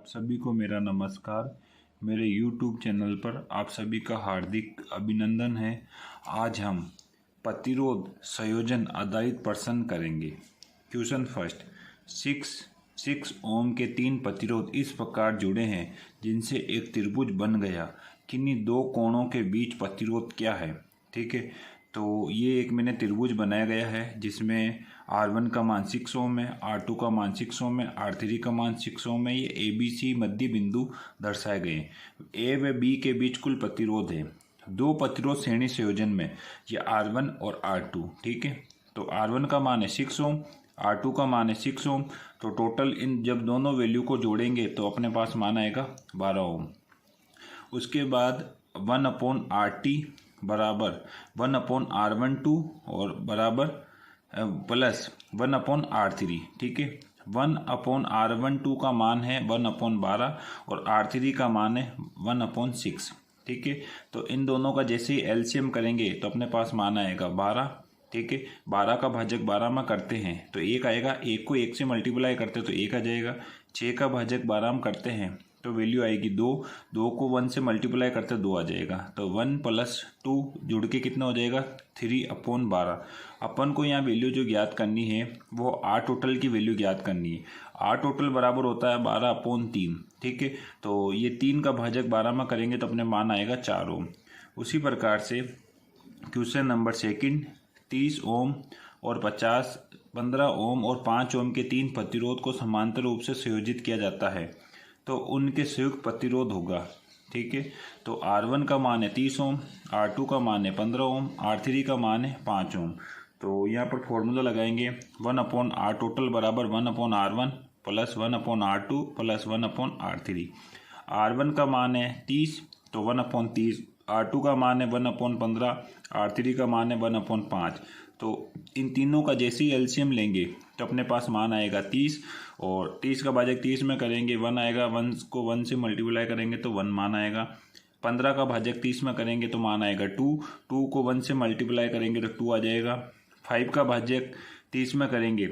आप सभी को मेरा नमस्कार। मेरे YouTube चैनल पर आप सभी का हार्दिक अभिनंदन है। आज हम प्रतिरोध संयोजन आधारित प्रश्न करेंगे। क्वेश्चन फर्स्ट, 6 ओम के 3 प्रतिरोध इस प्रकार जुड़े हैं जिनसे एक त्रिभुज बन गया। किन्हीं दो कोणों के बीच प्रतिरोध क्या है? ठीक है, तो ये एक मैंने त्रिभुज बनाया गया है जिसमें R1 का मान 6 ओम है, R2 का मान 6 ओम है, R3 का मान 6 ओम है। ये ABC मध्य बिंदु दर्शाए गए हैं। A व B के बीच कुल प्रतिरोध है दो प्रतिरोध श्रेणी संयोजन में, ये R1 और R2। ठीक है, तो R1 का मान है 6 ओम, R2 का मान है 6 ओम। तो टोटल इन जब दोनों वैल्यू को जोड़ेंगे तो अपने पास मान आएगा 12 ओम। उसके बाद 1/RT बराबर 1/R12 और बराबर प्लस 1/R3। ठीक है, 1/R12 का मान है 1/12 और R3 का मान है 1/6। ठीक है, तो इन दोनों का जैसे ही एलसीएम करेंगे तो अपने पास मान आएगा 12। ठीक है, 12 का भाजक 12 में करते हैं तो 1 आएगा, 1 को 1 से मल्टीप्लाई करते हैं तो 1 आ जाएगा। 6 का भाजक 12 में करते हैं तो वैल्यू आएगी 2, 2 को 1 से मल्टीप्लाई करते 2 आ जाएगा। तो 1 + 2 जुड़ के कितना हो जाएगा 3/12। अपन को यहाँ वैल्यू जो ज्ञात करनी है वो R टोटल की वैल्यू ज्ञात करनी है। R टोटल बराबर होता है 12/3। ठीक है, तो ये 3 का भाजक 12 में करेंगे तो अपने मान आएगा 4 ओम। उसी प्रकार से क्वेश्चन नंबर सेकंड, 30 ओम और 15 ओम और 5 ओम के 3 प्रतिरोध को समांतर रूप से संयोजित किया जाता है तो उनके संयुक्त प्रतिरोध होगा। ठीक है, तो R1 का मान है 30 ओम, R2 का मान है 15 ओम, R3 का मान है 5 ओम। तो यहाँ पर फॉर्मूला लगाएंगे 1/R टोटल बराबर 1/R1 plus 1/R2 plus 1/R3। R1 का मान है 30 तो 1/30, R2 का मान है 1/15, R3 का मान है 1/5। तो इन तीनों का जैसे ही एलसीएम लेंगे तो अपने पास मान आएगा 30 और 30 का भाजक 30 में करेंगे 1 आएगा, 1 को 1 से मल्टीप्लाई करेंगे तो 1 मान आएगा। 15 का भाजक 30 में करेंगे तो मान आएगा 2, 2 को 1 से मल्टीप्लाई करेंगे तो 2 आ जाएगा। 5 का भाजक 30 में करेंगे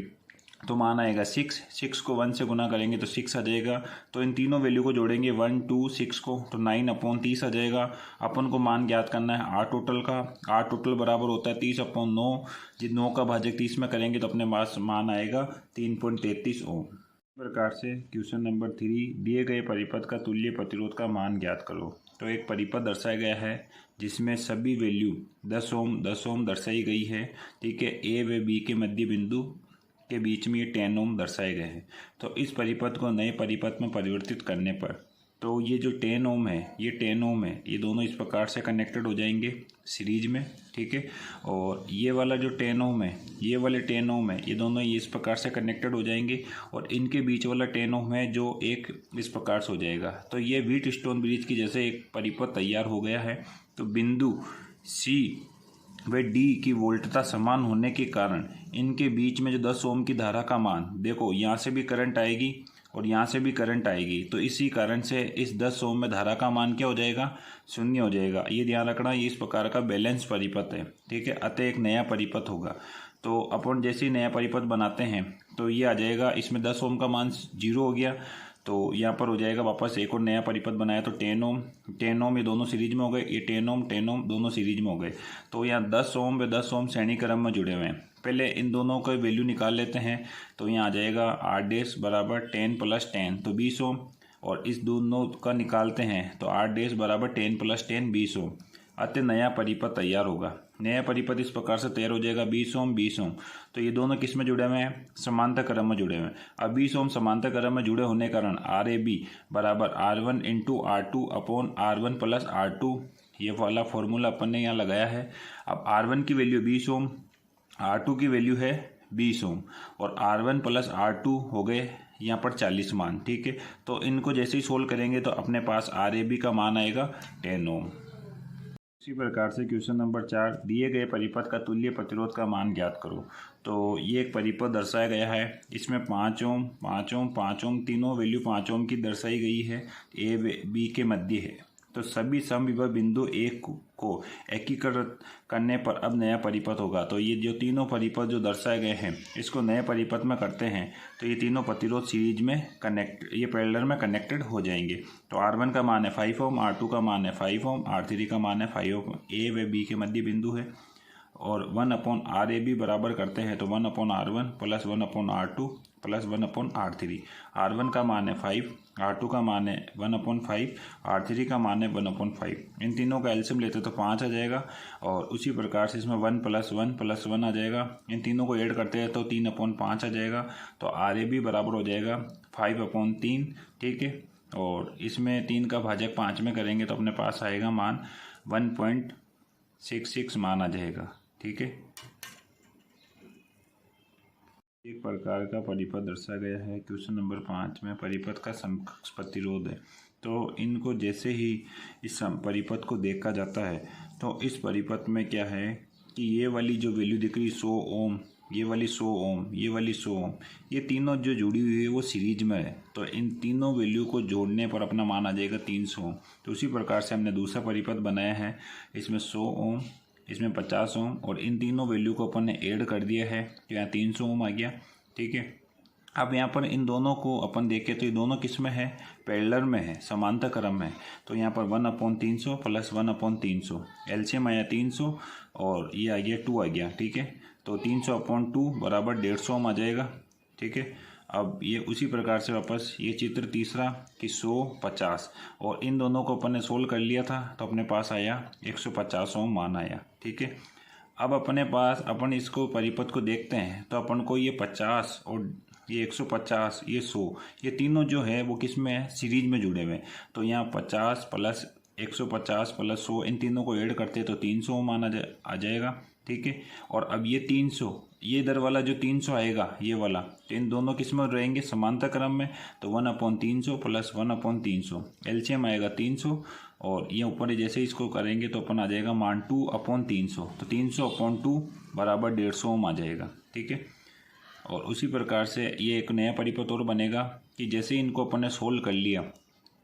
तो मान आएगा 6, 6 को 1 से गुना करेंगे तो 6 आ जाएगा। तो इन तीनों वैल्यू को जोड़ेंगे 1, 2, 6 को तो 9/30 आ जाएगा। अपन को मान ज्ञात करना है R टोटल का। R टोटल बराबर होता है 30/9। जिस 9 का भाजक 30 में करेंगे तो अपने पास मान आएगा 3.33 ओम। इस प्रकार से क्वेश्चन नंबर 3, दिए गए परिपथ का तुल्य प्रतिरोध का मान ज्ञात करो। तो एक परिपथ दर्शाया गया है जिसमें सभी वैल्यू 10 ओम 10 ओम दर्शाई गई है। ठीक है, A व B के मध्य बिंदु के बीच में ये 10 ओम दर्शाए गए हैं। तो इस परिपथ को नए परिपथ में परिवर्तित करने पर तो ये जो 10 ओम है ये 10 ओम है, ये दोनों इस प्रकार से कनेक्टेड हो जाएंगे सीरीज में। ठीक है, और ये वाला जो 10 ओम है ये वाले 10 ओम है, ये दोनों इस प्रकार से कनेक्टेड हो जाएंगे और इनके बीच वाला 10 ओम है जो एक इस प्रकार से हो जाएगा। तो ये व्हीटस्टोन ब्रिज की जैसे एक परिपथ तैयार हो गया है। तो बिंदु C व D की वोल्टता समान होने के कारण इनके बीच में जो 10 ओम की धारा का मान, देखो यहाँ से भी करंट आएगी और यहाँ से भी करंट आएगी, तो इसी कारण से इस 10 ओम में धारा का मान क्या हो जाएगा 0 हो जाएगा। ये ध्यान रखना, ये इस प्रकार का बैलेंस परिपथ है। ठीक है, अतः एक नया परिपथ होगा। तो अपन जैसे ही नया परिपथ बनाते हैं तो ये आ जाएगा, इसमें 10 ओम का मान 0 हो गया तो यहाँ पर हो जाएगा वापस एक और नया परिपथ बनाया तो 10 ओम 10 ओम ये दोनों सीरीज में हो गए, ये 10 ओम दोनों सीरीज में हो गए। तो यहाँ 10 ओम व 10 ओम श्रेणी क्रम में जुड़े हुए हैं। पहले इन दोनों का वैल्यू निकाल लेते हैं तो यहाँ आ जाएगा R डैश बराबर 10 + 10 तो 20 ओम, और इस दोनों का निकालते हैं तो R डैश बराबर 10 + 10 20 ओम। अतः नया परिपथ तैयार होगा। नया परिपथ इस प्रकार से तैयार हो जाएगा 20 ओम 20 ओम। तो ये दोनों किस में जुड़े हुए हैं समांतर क्रम में जुड़े हुए हैं। अब 20 ओम समांतर क्रम में जुड़े होने के कारण RAB बराबर R1 × R2/R1 + R2, ये वाला फॉर्मूला अपन ने यहाँ लगाया है। अब R1 की वैल्यू 20 ओम, R2 की वैल्यू है 20 ओम और R1 + R2 हो गए यहाँ पर 40 मान। ठीक है, तो इनको जैसे ही सोल्व करेंगे तो अपने पास RAB का मान आएगा 10 ओम। इसी प्रकार से क्वेश्चन नंबर 4, दिए गए परिपथ का तुल्य प्रतिरोध का मान ज्ञात करो। तो ये एक परिपथ दर्शाया गया है, इसमें 5 ओम 5 ओम 5 ओम तीनों वैल्यू 5 ओम की दर्शाई गई है, A व B के मध्य है। तो सभी समविभव बिंदु एक को एकीकृत करने पर अब नया परिपथ होगा। तो ये जो तीनों परिपथ जो दर्शाए गए हैं इसको नए परिपथ में करते हैं तो ये तीनों प्रतिरोध सीरीज में ये पैरेलल में कनेक्टेड हो जाएंगे। तो R1 का मान है 5 ओम, R2 का मान है 5 ओम, R3 का मान है 5 ओम। ए व बी के मध्य बिंदु है और 1/RAB बराबर करते हैं तो 1/R1 plus 1/R2 plus 1/R3। R1 का मान है 5, R2 का मान है 1/5, R3 का मान है 1/5। इन तीनों का एलसीएम लेते तो 5 आ जाएगा और उसी प्रकार से इसमें 1 + 1 + 1 आ जाएगा। इन तीनों को ऐड करते हैं तो 3/5 आ जाएगा। तो RAB बराबर हो जाएगा 5/3, ठीक है। और इसमें 3 का भाजक 5 में करेंगे तो अपने पास आएगा मान 1.66 मान आ जाएगा, ठीक है। एक प्रकार का परिपथ दर्शाया गया है। क्वेश्चन नंबर 5 में परिपथ का समकक्ष प्रतिरोध है। तो इनको जैसे ही इस परिपथ को देखा जाता है तो इस परिपथ में क्या है कि ये वाली जो वैल्यू दिख रही 100 ओम, ये वाली 100 ओम, ये वाली 100 ओम, ये तीनों जो जुड़ी हुई है वो सीरीज में है। तो इन तीनों वैल्यू को जोड़ने पर अपना मान आ जाएगा 300 ओम। तो उसी प्रकार से हमने दूसरा परिपथ बनाया है, इसमें 100 ओम, इसमें 50 ओम और इन तीनों वैल्यू को अपन ने ऐड कर दिया है तो यहाँ 300 ओम आ गया, ठीक है। अब यहाँ पर इन दोनों को अपन देखें तो ये दोनों किस में है, पैरेलल में है, समांतर क्रम में। तो यहाँ पर 1/300 प्लस 1/300, एलसीएम आया 300 और ये आ गया 2 आ गया, ठीक है। तो 300/2 बराबर 150 ओम आ जाएगा, ठीक है। अब ये उसी प्रकार से वापस ये चित्र तीसरा कि 100, 50 और इन दोनों को अपन ने सोल्व कर लिया था तो अपने पास आया 150 ओम मान आया, ठीक है। अब अपने पास अपन इसको परिपथ को देखते हैं तो अपन को ये 50 और ये 150, ये 100, ये तीनों जो है वो किस में है, सीरीज में जुड़े हुए हैं। तो यहाँ 50 प्लस 150 प्लस 100 इन तीनों को ऐड करते हैं तो 300 ओम आ जाएगा, ठीक है। और अब ये 300, ये इधर वाला जो 300 आएगा ये वाला, तो इन दोनों किस में रहेंगे, समांतर क्रम में। तो 1/300 प्लस 1/300, एलसीएम आएगा 300 और ये ऊपर जैसे इसको करेंगे तो अपन आ जाएगा मान 2/300। तो 300/2 बराबर 150 ओम आ जाएगा, ठीक है। और उसी प्रकार से ये एक नया परिपथ और बनेगा कि जैसे इनको अपन ने सोल्व कर लिया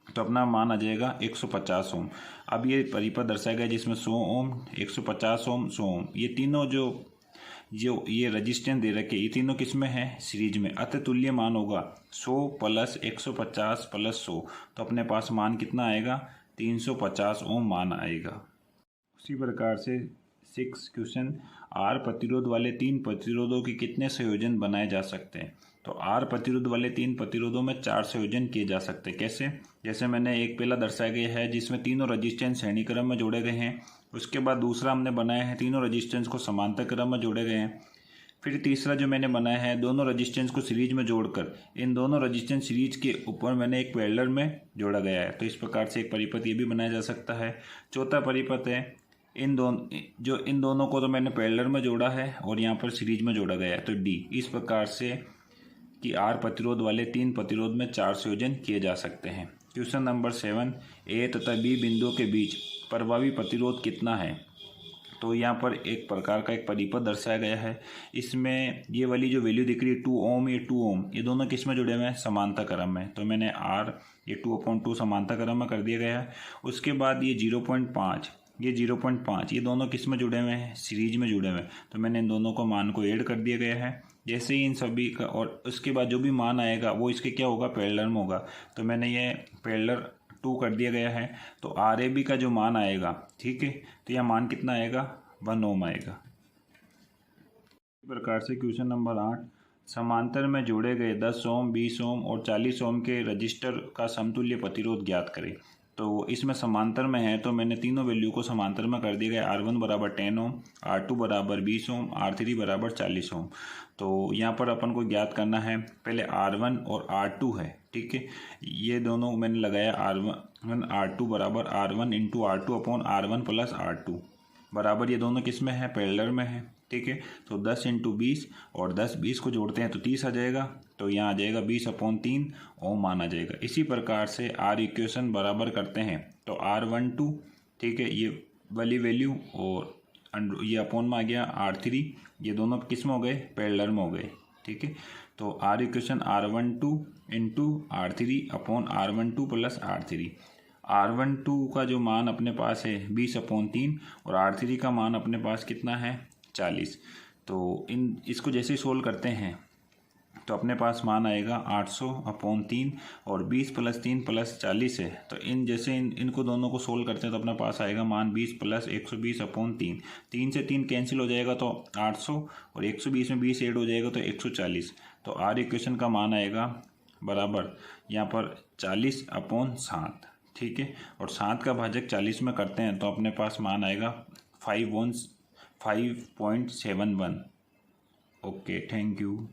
तो अपना मान आ जाएगा 150 ओम। अब ये परिपथ दर्शाया गया जिसमें 100 ओम, 150 ओम, 100 ओम, ये तीनों जो ये रजिस्टेंस दे रखे ये तीनों किस में है, सीरीज में। अतः तुल्य मान होगा 100 प्लस 150 प्लस 100, तो अपने पास मान कितना आएगा, 350 ओम मान आएगा। उसी प्रकार से 6 क्वेश्चन, आर प्रतिरोध वाले 3 प्रतिरोधों के कितने संयोजन बनाए जा सकते हैं। तो आर प्रतिरोध वाले 3 प्रतिरोधों में 4 संयोजन किए जा सकते हैं। कैसे, जैसे मैंने एक पहला दर्शाया गया है जिसमें तीनों रजिस्टेंस श्रेणी क्रम में जोड़े गए हैं। उसके बाद दूसरा हमने बनाया है तीनों रजिस्टेंस को समांतर क्रम में जोड़े गए हैं। फिर तीसरा जो मैंने बनाया है दोनों रजिस्टेंस को सीरीज में जोड़कर इन दोनों रजिस्टेंस सीरीज के ऊपर मैंने एक पैरेलल में जोड़ा गया है। तो इस प्रकार से एक परिपथ ये भी बनाया जा सकता है। चौथा परिपथ है इन दोनों को तो मैंने पैरेलल में जोड़ा है और यहाँ पर सीरीज में जोड़ा गया है, तो डी। इस प्रकार से कि आर प्रतिरोध वाले 3 प्रतिरोध में 4 संयोजन किए जा सकते हैं। क्वेश्चन नंबर 7, ए तथा बी बिंदुओं के बीच प्रभावी प्रतिरोध कितना है। तो यहाँ पर एक प्रकार का एक परिपथ दर्शाया गया है। इसमें ये वाली जो वैल्यू दिख रही है 2 ओम, ये 2 ओम, ये दोनों किस में जुड़े हुए हैं, समांतर क्रम में। तो मैंने आर ये 2/2 समांतर क्रम में कर दिया गया है। उसके बाद ये 0.5, ये 0.5, ये दोनों किस में जुड़े हुए हैं, सीरीज में जुड़े हुए हैं। तो मैंने इन दोनों को मान को ऐड कर दिया गया है। जैसे ही इन सभी का और उसके बाद जो भी मान आएगा वो इसके क्या होगा, पैरेलल में होगा। तो मैंने ये पैरेलल 2 कर दिया गया है। तो RAB का जो मान आएगा, ठीक है, तो यह मान कितना आएगा, 1 ओम आएगा। इस प्रकार से क्वेश्चन नंबर 8, समांतर में जोड़े गए 10 ओम, 20 ओम और 40 ओम के रजिस्टर का समतुल्य प्रतिरोध ज्ञात करें। तो इसमें समांतर में है तो मैंने तीनों वैल्यू को समांतर में कर दिया गया। R1 बराबर 10 ओम, R2 बराबर 20 ओम, R3 बराबर 40 ओम। तो यहाँ पर अपन को ज्ञात करना है, पहले R1 और R2 है, ठीक है। ये दोनों मैंने लगाया R1 R2 बराबर R1 into R2 upon R1 plus R2 बराबर, ये दोनों किस में है, पैरेलल में है, ठीक है। तो 10 इंटू 20 और 10-20 को जोड़ते हैं तो 30 आ जाएगा। तो यहाँ आ जाएगा 20/3 ओम मान आ जाएगा। इसी प्रकार से आर इक्वेशन बराबर करते हैं तो R12, ठीक है, ये वाली वैल्यू और ये अपॉन में आ गया R3, ये दोनों किस में हो गए, पैरेलल में हो गए, ठीक है। तो R equation R12 into R3 upon R12 plus R3। R12 का जो मान अपने पास है 20/3 और R3 का मान अपने पास कितना है 40। तो इसको जैसे सोल्व करते हैं तो अपने पास मान आएगा 800/3 और 20 + 3 + 40 है। तो इनको दोनों को सोल्व करते हैं तो अपने पास आएगा मान 20 + 120/3। 3 से 3 कैंसिल हो जाएगा तो 800 और 120 में 20 ऐड हो जाएगा तो 140। तो आर इक्वेशन का मान आएगा बराबर यहाँ पर 40/7। ठीक है, और 7 का भाजक 40 में करते हैं तो अपने पास मान आएगा 5.71। Okay, thank you.